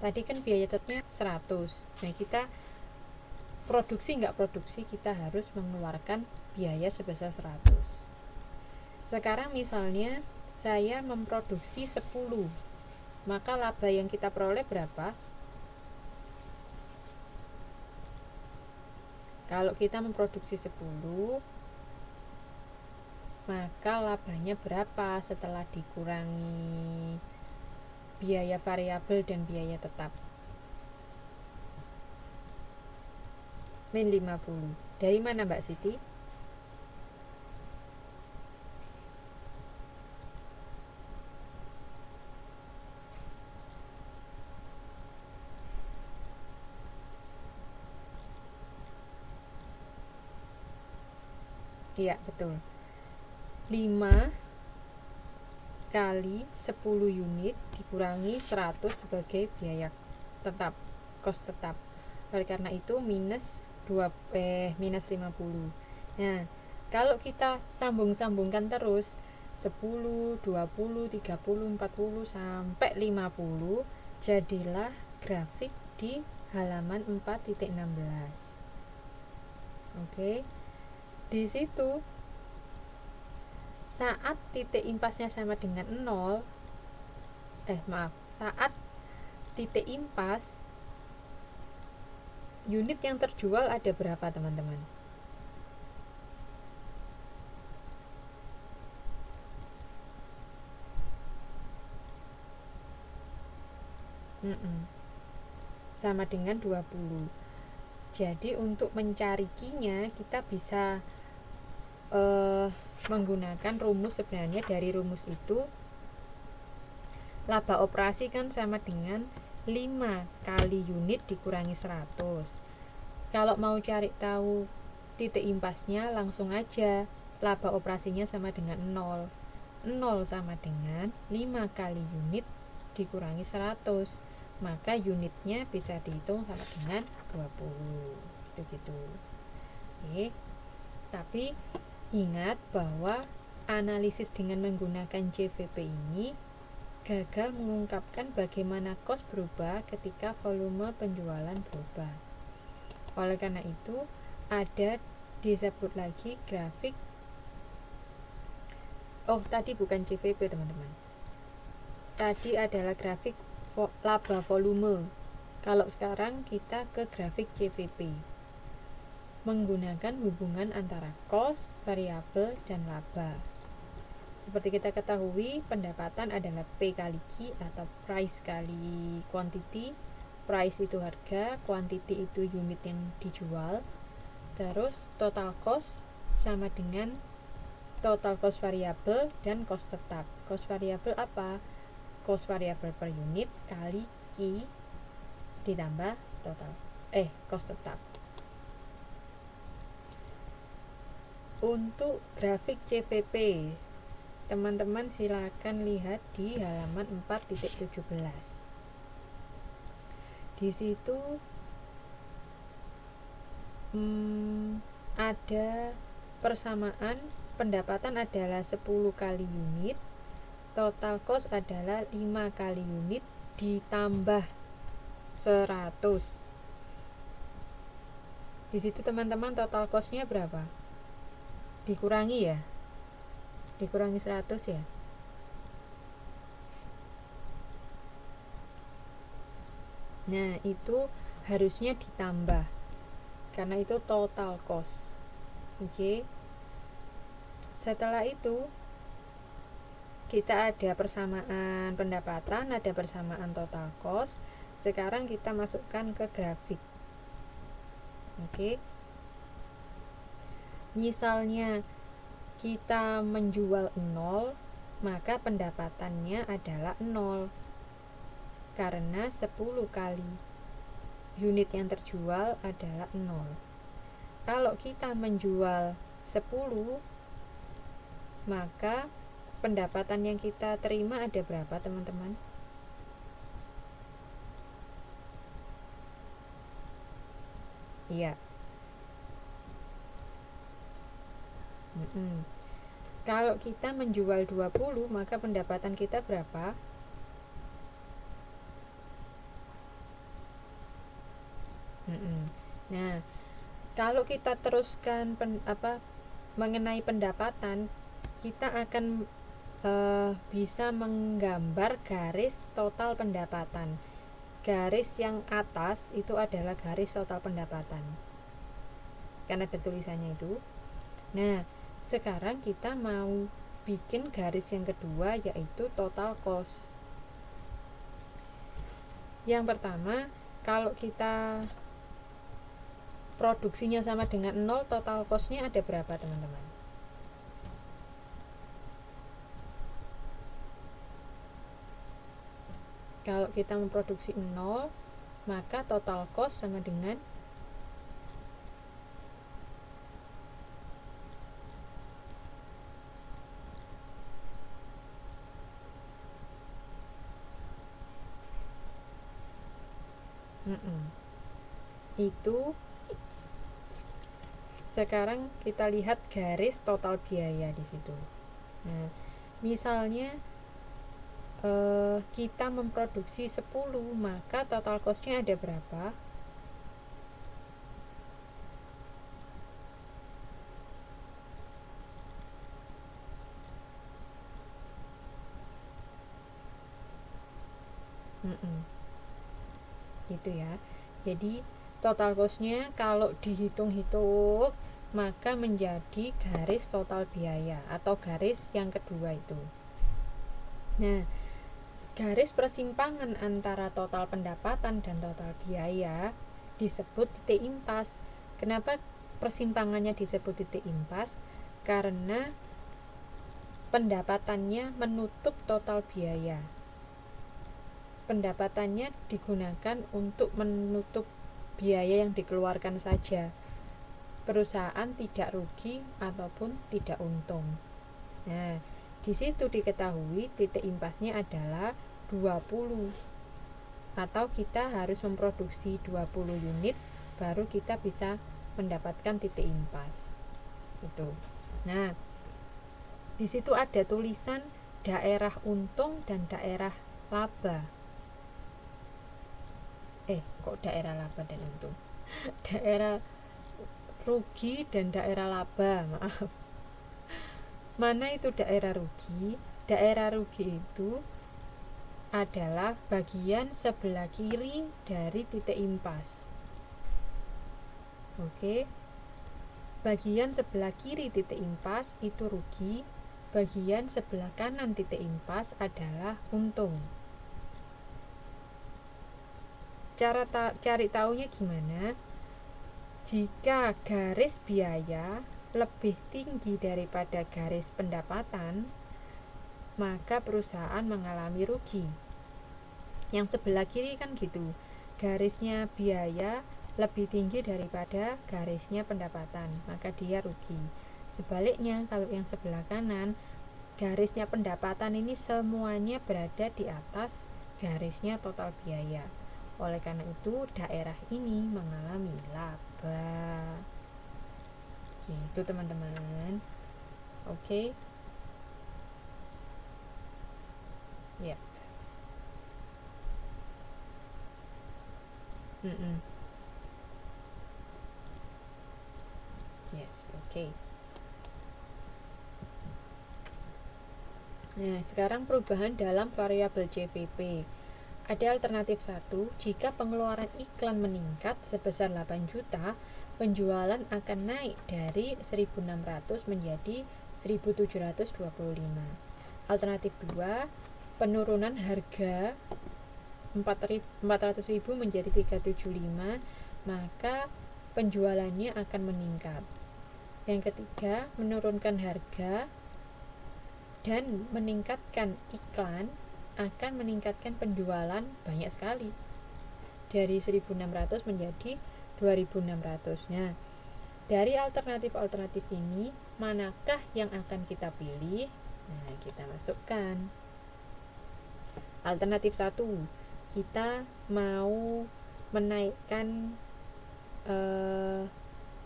Tadi kan biaya tetapnya 100. Nah, kita produksi nggak produksi, kita harus mengeluarkan biaya sebesar 100. Sekarang misalnya saya memproduksi 10, maka laba yang kita peroleh berapa? Kalau kita memproduksi 10, maka labanya berapa setelah dikurangi biaya variabel dan biaya tetap? Min 50. Dari mana Mbak Siti? Iya, betul. 5 kali 10 unit dikurangi 100 sebagai biaya tetap, kos tetap. Oleh karena itu minus 50. Nah, kalau kita sambung-sambungkan terus 10, 20, 30, 40 sampai 50, jadilah grafik di halaman 4.16. Oke. Di situ saat titik impasnya sama dengan 0, saat titik impas unit yang terjual ada berapa teman-teman? Sama dengan 20. Jadi untuk mencari Q-nya kita bisa menggunakan rumus. Sebenarnya dari rumus itu laba operasi kan sama dengan 5 kali unit dikurangi 100. Kalau mau cari tahu titik impasnya, langsung aja laba operasinya sama dengan 0. 0 sama dengan 5 kali unit dikurangi 100. Maka unitnya bisa dihitung sama dengan 20. Gitu-gitu. Oke. Tapi ingat bahwa analisis dengan menggunakan CVP ini gagal mengungkapkan bagaimana kos berubah ketika volume penjualan berubah. Oleh karena itu, ada disebut lagi grafik. Tadi bukan CVP teman-teman. Tadi adalah grafik laba volume. Kalau sekarang kita ke grafik CVP. Menggunakan hubungan antara kos, variabel, dan laba. Seperti kita ketahui, pendapatan adalah P kali Q atau price kali quantity. Price itu harga, quantity itu unit yang dijual. Terus total cost sama dengan total cost variabel dan cost tetap. Cost variabel apa? Cost variabel per unit kali Q ditambah total cost tetap. Untuk grafik CVP, teman-teman silakan lihat di halaman 4.17. Di situ ada persamaan. Pendapatan adalah 10 kali unit, total cost adalah 5 kali unit ditambah 100. Di situ teman-teman total cost-nya berapa? Dikurangi 100 ya. Nah, itu harusnya ditambah karena itu total cost. Oke. Setelah itu kita ada persamaan pendapatan, ada persamaan total cost. Sekarang kita masukkan ke grafik. Oke. Misalnya kita menjual 0, maka pendapatannya adalah 0 karena 10 kali unit yang terjual adalah 0. Kalau kita menjual 10, maka pendapatan yang kita terima ada berapa teman-teman? Iya. Kalau kita menjual 20, maka pendapatan kita berapa? Nah, kalau kita teruskan mengenai pendapatan, kita akan bisa menggambar garis total pendapatan. Garis yang atas itu adalah garis total pendapatan, karena ada tulisannya itu. Nah, sekarang kita mau bikin garis yang kedua, yaitu total cost. Yang pertama, kalau kita produksinya sama dengan 0, total cost-nya ada berapa, teman-teman? Kalau kita memproduksi 0, maka total cost sama dengan itu. Sekarang kita lihat garis total biaya di situ. Nah, misalnya kita memproduksi 10, maka total cost-nya ada berapa? Gitu ya. Jadi total cost-nya kalau dihitung-hitung, maka menjadi garis total biaya atau garis yang kedua itu. Nah, garis persimpangan antara total pendapatan dan total biaya disebut titik impas. Kenapa persimpangannya disebut titik impas? Karena pendapatannya menutup total biaya. Pendapatannya digunakan untuk menutup biaya yang dikeluarkan saja. Perusahaan tidak rugi ataupun tidak untung. Nah, di situ diketahui titik impasnya adalah 20. Atau kita harus memproduksi 20 unit baru kita bisa mendapatkan titik impas. Itu. Nah, di situ ada tulisan daerah untung dan daerah laba. Kok daerah laba dan untung? Daerah rugi dan daerah laba, maaf. Mana itu daerah rugi? Daerah rugi itu adalah bagian sebelah kiri dari titik impas. Oke. Bagian sebelah kiri titik impas itu rugi, bagian sebelah kanan titik impas adalah untung. Cara cari taunya gimana? Jika garis biaya lebih tinggi daripada garis pendapatan, maka perusahaan mengalami rugi. Yang sebelah kiri kan gitu, garisnya biaya lebih tinggi daripada garisnya pendapatan, maka dia rugi. Sebaliknya, kalau yang sebelah kanan, garisnya pendapatan ini semuanya berada di atas garisnya total biaya. Oleh karena itu, daerah ini mengalami laba. Gitu, teman-teman. Oke. Ya. Yes, oke. Nah, sekarang perubahan dalam variabel CPP. Ada alternatif 1, jika pengeluaran iklan meningkat sebesar 8 juta, penjualan akan naik dari 1.600 menjadi 1.725. Alternatif 2, penurunan harga 400.000 menjadi 375, maka penjualannya akan meningkat. Yang ketiga, menurunkan harga dan meningkatkan iklan akan meningkatkan penjualan banyak sekali, dari 1.600 menjadi 2.600. Nah, dari alternatif-alternatif ini manakah yang akan kita pilih? Nah, kita masukkan. Alternatif 1, kita mau menaikkan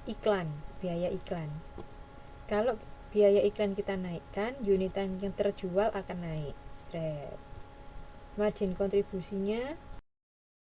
iklan, biaya iklan. Kalau biaya iklan kita naikkan, unitan yang terjual akan naik. Margin kontribusinya